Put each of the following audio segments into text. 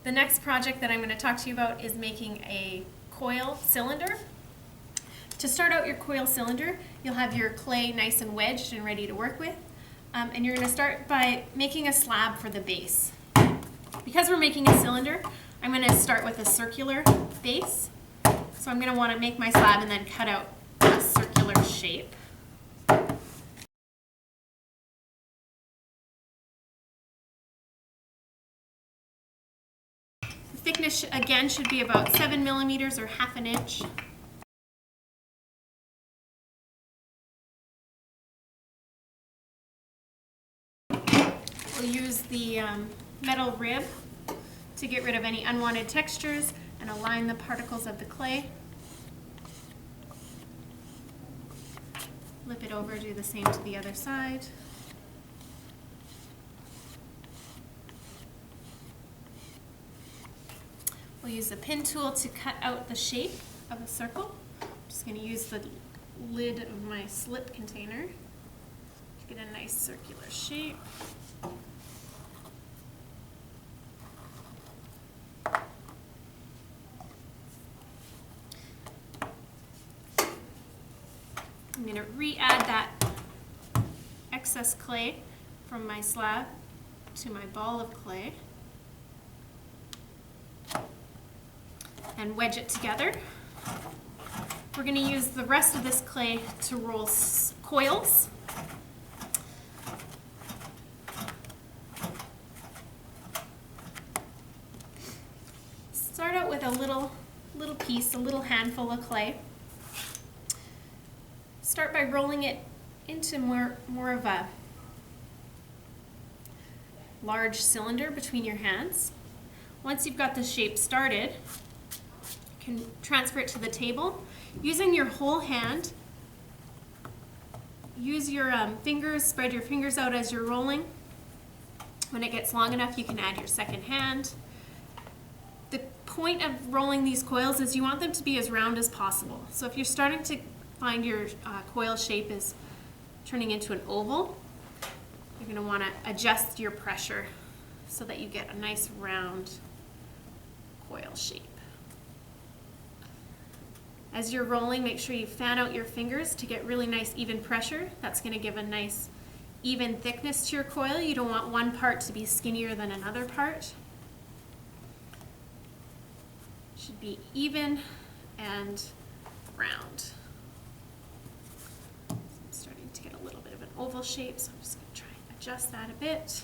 The next project that I'm going to talk to you about is making a coil cylinder. To start out your coil cylinder, you'll have your clay nice and wedged and ready to work with. And you're going to start by making a slab for the base. Because we're making a cylinder, I'm going to start with a circular base. So I'm going to want to make my slab and then cut out a circular shape. The thickness again should be about 7 millimeters or half an inch. We'll use the metal rib to get rid of any unwanted textures and align the particles of the clay. Flip it over, do the same to the other side. We'll use the pin tool to cut out the shape of a circle. I'm just going to use the lid of my slip container to get a nice circular shape. I'm going to re-add that excess clay from my slab to my ball of clay and wedge it together. We're going to use the rest of this clay to roll coils. Start out with a little piece, a little handful of clay. Start by rolling it into more of a large cylinder between your hands. Once you've got the shape started, you can transfer it to the table. Using your whole hand, use your fingers, spread your fingers out as you're rolling. When it gets long enough, you can add your second hand. The point of rolling these coils is you want them to be as round as possible. So if you're starting to find your coil shape is turning into an oval, you're going to want to adjust your pressure so that you get a nice round coil shape. As you're rolling, make sure you fan out your fingers to get really nice even pressure. That's going to give a nice even thickness to your coil. You don't want one part to be skinnier than another part. It should be even and round. To get a little bit of an oval shape, so I'm just going to try and adjust that a bit.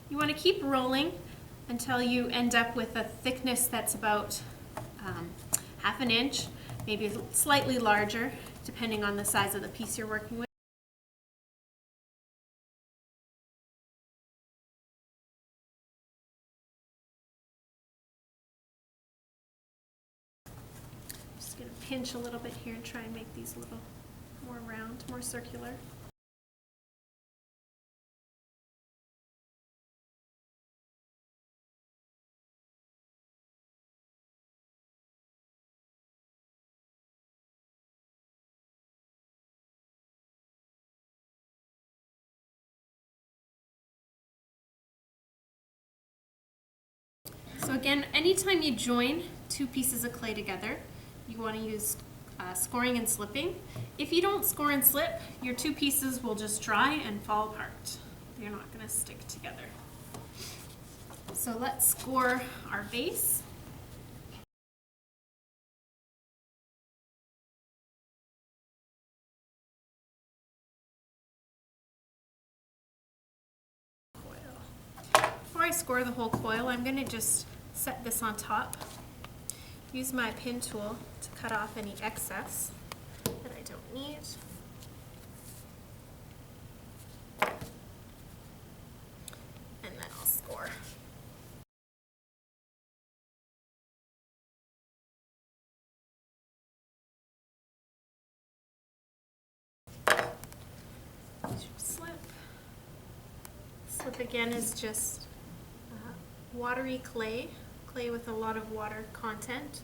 You want to keep rolling until you end up with a thickness that's about half an inch, maybe slightly larger, depending on the size of the piece you're working with. Just going to pinch a little bit here and try and make these a little more round, more circular. So again, anytime you join two pieces of clay together, you want to use scoring and slipping. If you don't score and slip, your two pieces will just dry and fall apart. They're not going to stick together. So let's score our base. Before I score the whole coil, I'm going to just set this on top. Use my pin tool to cut off any excess that I don't need. And then I'll score. Slip. Slip again is just watery clay with a lot of water content,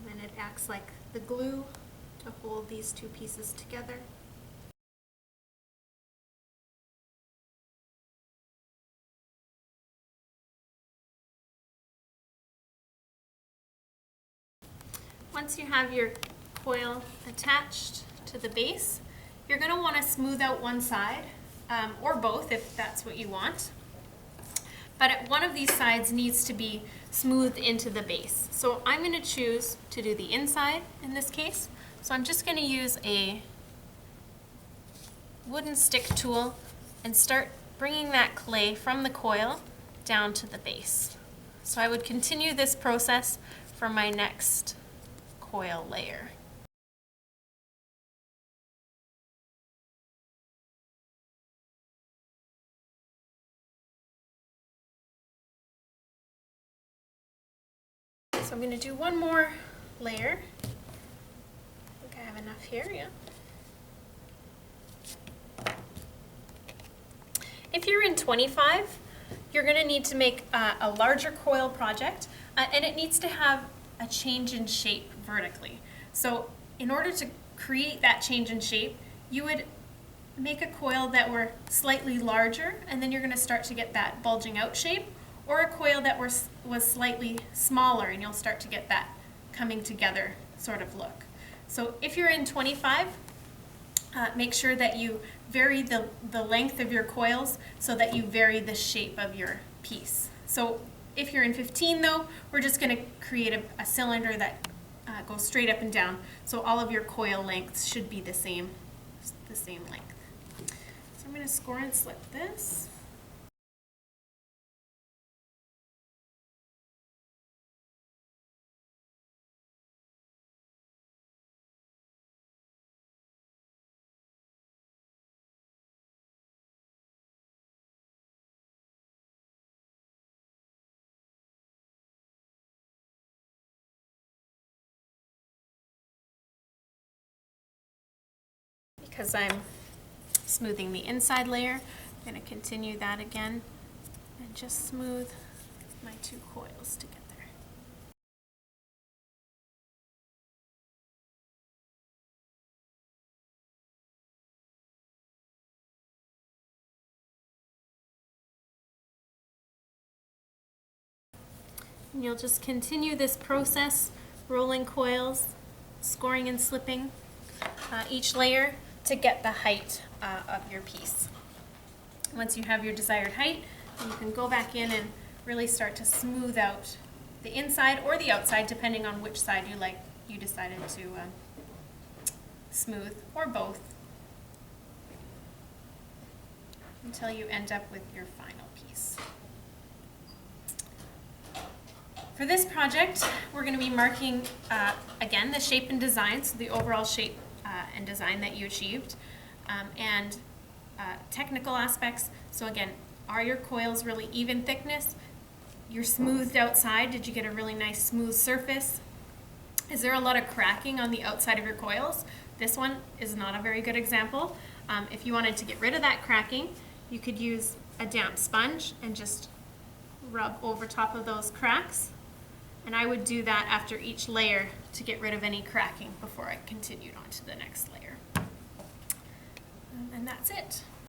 and it acts like the glue to hold these two pieces together. once you have your coil attached to the base, you're going to want to smooth out one side, or both if that's what you want. But one of these sides needs to be smoothed into the base. So I'm going to choose to do the inside in this case. So I'm just going to use a wooden stick tool and start bringing that clay from the coil down to the base. So I would continue this process for my next coil layer. So I'm going to do one more layer. I think I have enough here, yeah. If you're in 25, you're going to need to make a larger coil project, and it needs to have a change in shape vertically. So in order to create that change in shape, you would make a coil that were slightly larger, and then you're going to start to get that bulging out shape, or a coil that was slightly smaller, and you'll start to get that coming together sort of look. So if you're in 25, make sure that you vary the length of your coils so that you vary the shape of your piece. So if you're in 15 though, we're just going to create a cylinder that goes straight up and down. So all of your coil lengths should be the same length. So I'm going to score and slip this. Because I'm smoothing the inside layer, I'm going to continue that again and just smooth my two coils together. And you'll just continue this process, rolling coils, scoring and slipping each layer to get the height of your piece. Once you have your desired height, you can go back in and really start to smooth out the inside or the outside, depending on which side you decided to smooth, or both, until you end up with your final piece. For this project, we're going to be marking, again, the shape and design, so the overall shape and design that you achieved, and technical aspects. So again, are your coils really even thickness? You're smoothed outside. Did you get a really nice smooth surface? Is there a lot of cracking on the outside of your coils? This one is not a very good example. If you wanted to get rid of that cracking, you could use a damp sponge and just rub over top of those cracks. And I would do that after each layer to get rid of any cracking before I continued on to the next layer. And that's it.